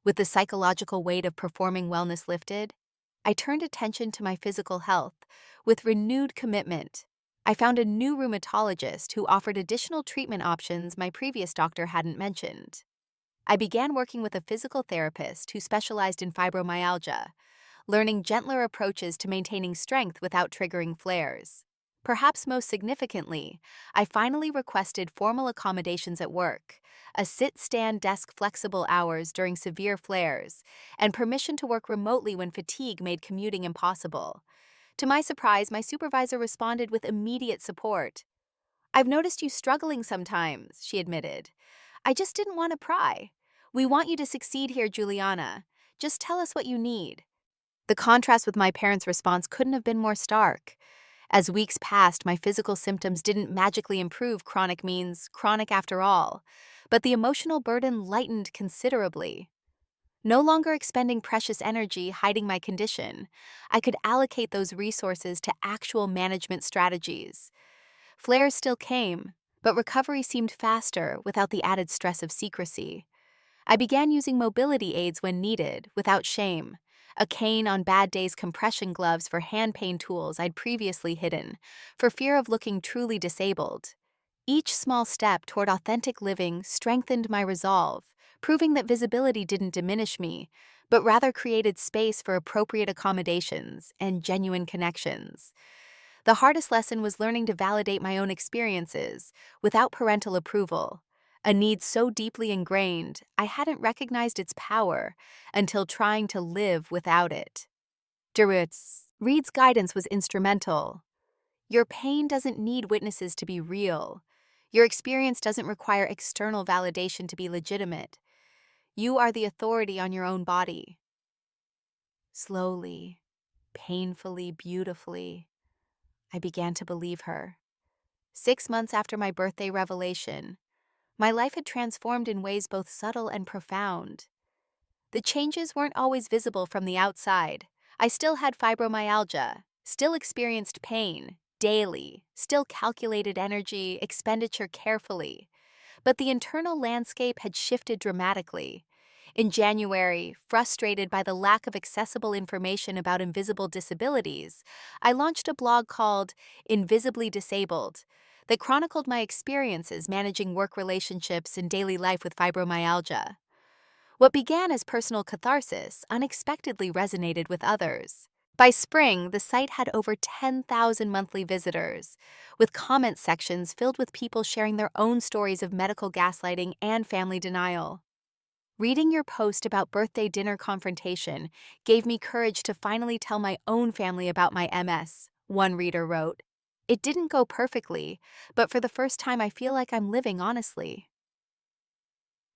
With the psychological weight of performing wellness lifted, I turned attention to my physical health with renewed commitment. I found a new rheumatologist who offered additional treatment options my previous doctor hadn't mentioned. I began working with a physical therapist who specialized in fibromyalgia, learning gentler approaches to maintaining strength without triggering flares. Perhaps most significantly, I finally requested formal accommodations at work, a sit-stand-desk flexible hours during severe flares, and permission to work remotely when fatigue made commuting impossible. To my surprise, my supervisor responded with immediate support. "I've noticed you struggling sometimes," she admitted. "I just didn't want to pry. We want you to succeed here, Juliana. Just tell us what you need." The contrast with my parents' response couldn't have been more stark. As weeks passed, my physical symptoms didn't magically improve. Chronic means chronic after all. But the emotional burden lightened considerably. No longer expending precious energy hiding my condition, I could allocate those resources to actual management strategies. Flares still came, but recovery seemed faster without the added stress of secrecy. I began using mobility aids when needed, without shame. A cane on bad days, compression gloves for hand pain tools I'd previously hidden, for fear of looking truly disabled. Each small step toward authentic living strengthened my resolve, proving that visibility didn't diminish me, but rather created space for appropriate accommodations and genuine connections. The hardest lesson was learning to validate my own experiences without parental approval, a need so deeply ingrained I hadn't recognized its power until trying to live without it. Reed's guidance was instrumental. "Your pain doesn't need witnesses to be real. Your experience doesn't require external validation to be legitimate. You are the authority on your own body." Slowly, painfully, beautifully, I began to believe her. 6 months after my birthday revelation, my life had transformed in ways both subtle and profound. The changes weren't always visible from the outside. I still had fibromyalgia, still experienced pain, daily, still calculated energy expenditure carefully. But the internal landscape had shifted dramatically. In January, frustrated by the lack of accessible information about invisible disabilities, I launched a blog called Invisibly Disabled that chronicled my experiences managing work relationships and daily life with fibromyalgia. What began as personal catharsis unexpectedly resonated with others. By spring, the site had over 10,000 monthly visitors, with comment sections filled with people sharing their own stories of medical gaslighting and family denial. Reading your post about birthday dinner confrontation gave me courage to finally tell my own family about my MS, one reader wrote. It didn't go perfectly, but for the first time I feel like I'm living honestly.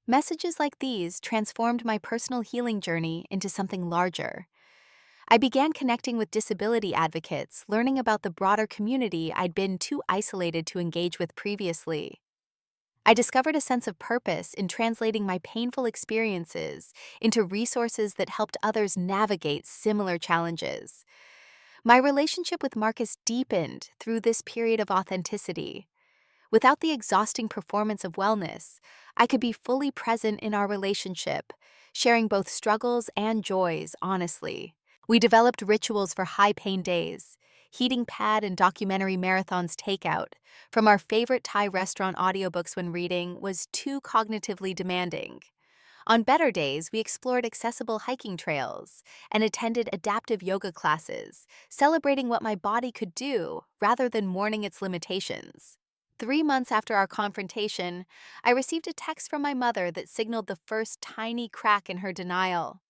Messages like these transformed my personal healing journey into something larger. I began connecting with disability advocates, learning about the broader community I'd been too isolated to engage with previously. I discovered a sense of purpose in translating my painful experiences into resources that helped others navigate similar challenges. My relationship with Marcus deepened through this period of authenticity. Without the exhausting performance of wellness, I could be fully present in our relationship, sharing both struggles and joys honestly. We developed rituals for high-pain days, heating pad and documentary marathons takeout. From our favorite Thai restaurant audiobooks when reading was too cognitively demanding. On better days, we explored accessible hiking trails and attended adaptive yoga classes, celebrating what my body could do rather than mourning its limitations. 3 months after our confrontation, I received a text from my mother that signaled the first tiny crack in her denial.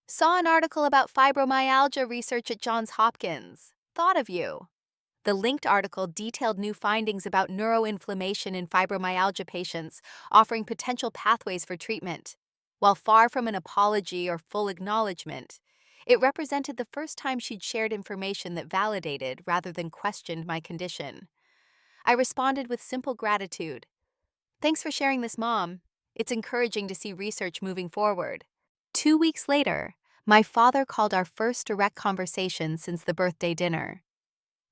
Saw an article about fibromyalgia research at Johns Hopkins. Thought of you. The linked article detailed new findings about neuroinflammation in fibromyalgia patients, offering potential pathways for treatment. While far from an apology or full acknowledgement, it represented the first time she'd shared information that validated rather than questioned my condition. I responded with simple gratitude. Thanks for sharing this, Mom. It's encouraging to see research moving forward. 2 weeks later, my father called our first direct conversation since the birthday dinner.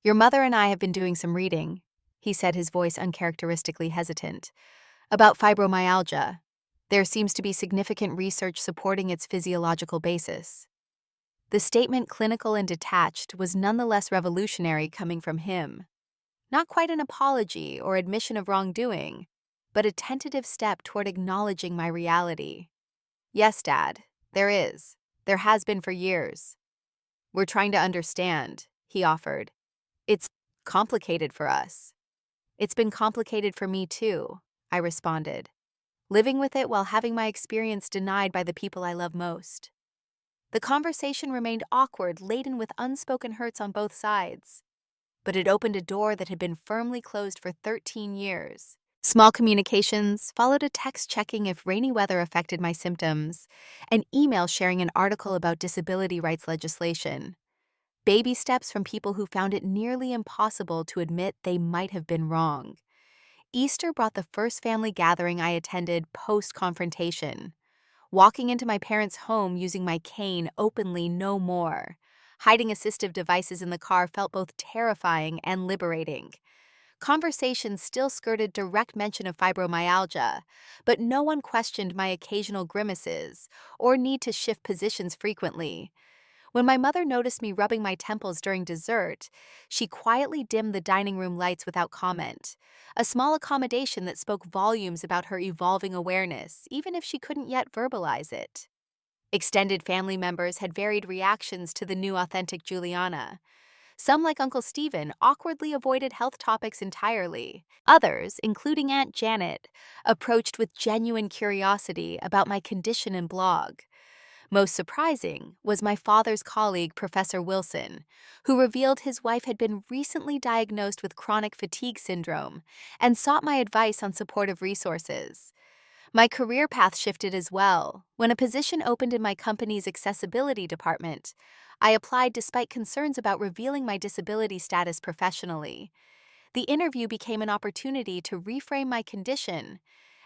Your mother and I have been doing some reading, he said, his voice uncharacteristically hesitant, about fibromyalgia. There seems to be significant research supporting its physiological basis. The statement, clinical and detached, was nonetheless revolutionary coming from him. Not quite an apology or admission of wrongdoing, but a tentative step toward acknowledging my reality. Yes, Dad, there is. There has been for years. We're trying to understand, he offered. It's complicated for us. It's been complicated for me too, I responded, living with it while having my experience denied by the people I love most. The conversation remained awkward, laden with unspoken hurts on both sides. But it opened a door that had been firmly closed for 13 years. Small communications followed a text checking if rainy weather affected my symptoms, an email sharing an article about disability rights legislation. Baby steps from people who found it nearly impossible to admit they might have been wrong. Easter brought the first family gathering I attended post-confrontation. Walking into my parents' home using my cane openly no more. Hiding assistive devices in the car felt both terrifying and liberating. Conversations still skirted direct mention of fibromyalgia, but no one questioned my occasional grimaces or need to shift positions frequently. When my mother noticed me rubbing my temples during dessert, she quietly dimmed the dining room lights without comment, a small accommodation that spoke volumes about her evolving awareness, even if she couldn't yet verbalize it. Extended family members had varied reactions to the new authentic Juliana. Some, like Uncle Stephen, awkwardly avoided health topics entirely. Others, including Aunt Janet, approached with genuine curiosity about my condition and blog. Most surprising was my father's colleague, Professor Wilson, who revealed his wife had been recently diagnosed with chronic fatigue syndrome and sought my advice on supportive resources. My career path shifted as well. When a position opened in my company's accessibility department, I applied despite concerns about revealing my disability status professionally. The interview became an opportunity to reframe my condition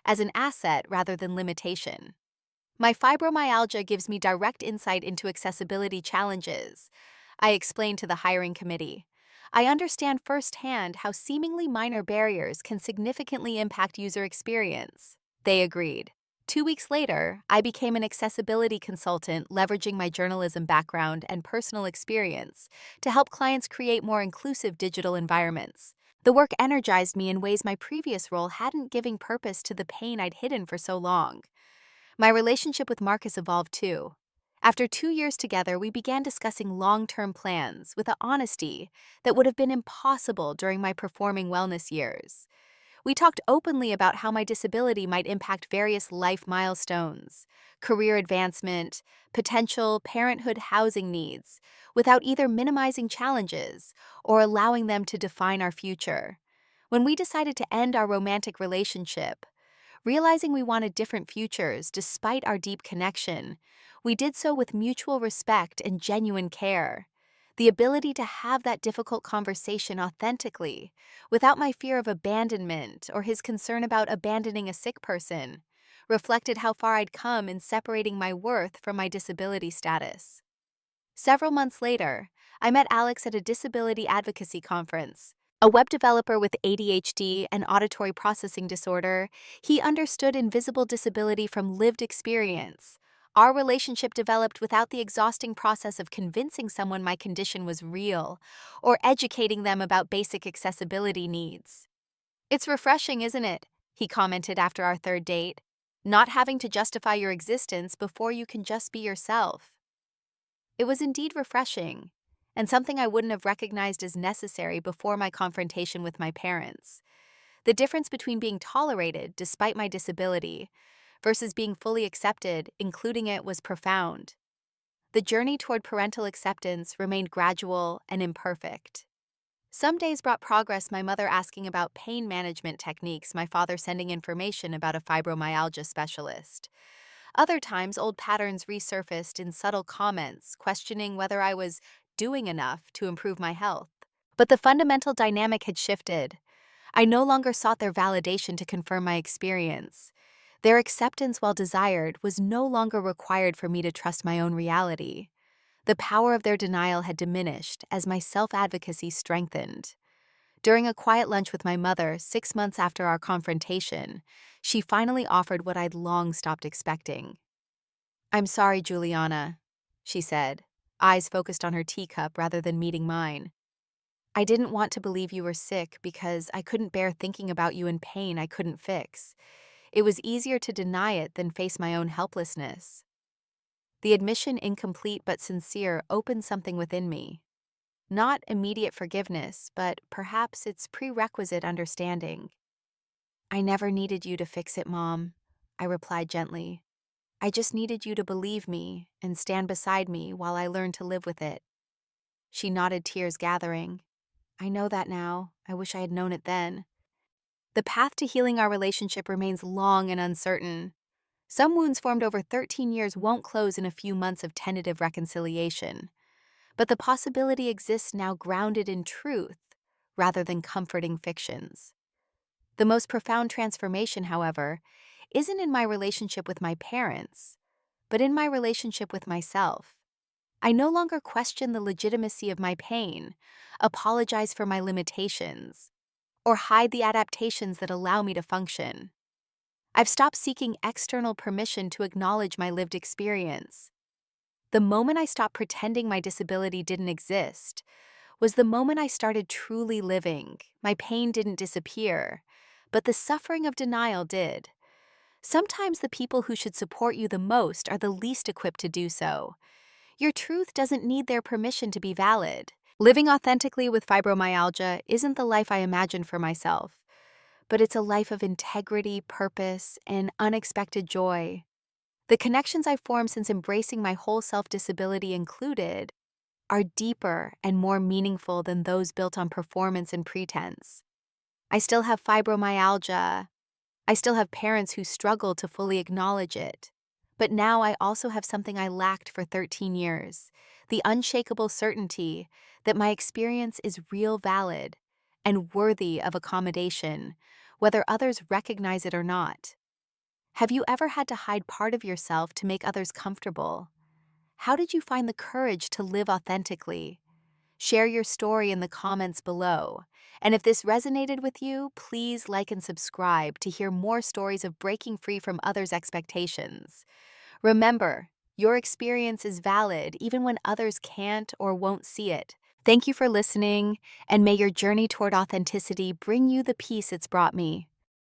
as an asset rather than limitation. My fibromyalgia gives me direct insight into accessibility challenges, I explained to the hiring committee. I understand firsthand how seemingly minor barriers can significantly impact user experience. They agreed. 2 weeks later, I became an accessibility consultant, leveraging my journalism background and personal experience to help clients create more inclusive digital environments. The work energized me in ways my previous role hadn't, giving purpose to the pain I'd hidden for so long. My relationship with Marcus evolved too. After 2 years together, we began discussing long-term plans with an honesty that would have been impossible during my performing wellness years. We talked openly about how my disability might impact various life milestones, career advancement, potential parenthood housing needs, without either minimizing challenges or allowing them to define our future. When we decided to end our romantic relationship, realizing we wanted different futures despite our deep connection, we did so with mutual respect and genuine care. The ability to have that difficult conversation authentically, without my fear of abandonment or his concern about abandoning a sick person, reflected how far I'd come in separating my worth from my disability status. Several months later, I met Alex at a disability advocacy conference. A web developer with ADHD and auditory processing disorder, he understood invisible disability from lived experience. Our relationship developed without the exhausting process of convincing someone my condition was real or educating them about basic accessibility needs. "It's refreshing, isn't it?" he commented after our third date. "Not having to justify your existence before you can just be yourself." It was indeed refreshing, and something I wouldn't have recognized as necessary before my confrontation with my parents. The difference between being tolerated despite my disability versus being fully accepted, including it, was profound. The journey toward parental acceptance remained gradual and imperfect. Some days brought progress, my mother asking about pain management techniques, my father sending information about a fibromyalgia specialist. Other times, old patterns resurfaced in subtle comments, questioning whether I was doing enough to improve my health. But the fundamental dynamic had shifted. I no longer sought their validation to confirm my experience. Their acceptance, while desired, was no longer required for me to trust my own reality. The power of their denial had diminished as my self-advocacy strengthened. During a quiet lunch with my mother, 6 months after our confrontation, she finally offered what I'd long stopped expecting. "I'm sorry, Juliana," she said, eyes focused on her teacup rather than meeting mine. "I didn't want to believe you were sick because I couldn't bear thinking about you in pain I couldn't fix. It was easier to deny it than face my own helplessness." The admission, incomplete but sincere, opened something within me. Not immediate forgiveness, but perhaps its prerequisite understanding. "I never needed you to fix it, Mom," I replied gently. "I just needed you to believe me and stand beside me while I learned to live with it." She nodded, tears gathering. "I know that now. I wish I had known it then." The path to healing our relationship remains long and uncertain. Some wounds formed over 13 years won't close in a few months of tentative reconciliation. But the possibility exists now, grounded in truth rather than comforting fictions. The most profound transformation, however, isn't in my relationship with my parents, but in my relationship with myself. I no longer question the legitimacy of my pain, apologize for my limitations, or hide the adaptations that allow me to function. I've stopped seeking external permission to acknowledge my lived experience. The moment I stopped pretending my disability didn't exist was the moment I started truly living. My pain didn't disappear, but the suffering of denial did. Sometimes the people who should support you the most are the least equipped to do so. Your truth doesn't need their permission to be valid. Living authentically with fibromyalgia isn't the life I imagined for myself, but it's a life of integrity, purpose, and unexpected joy. The connections I've formed since embracing my whole self, disability included, are deeper and more meaningful than those built on performance and pretense. I still have fibromyalgia. I still have parents who struggle to fully acknowledge it. But now I also have something I lacked for 13 years, the unshakable certainty that my experience is real, valid, and worthy of accommodation, whether others recognize it or not. Have you ever had to hide part of yourself to make others comfortable? How did you find the courage to live authentically? Share your story in the comments below. And if this resonated with you, please like and subscribe to hear more stories of breaking free from others' expectations. Remember, your experience is valid even when others can't or won't see it. Thank you for listening, and may your journey toward authenticity bring you the peace it's brought me.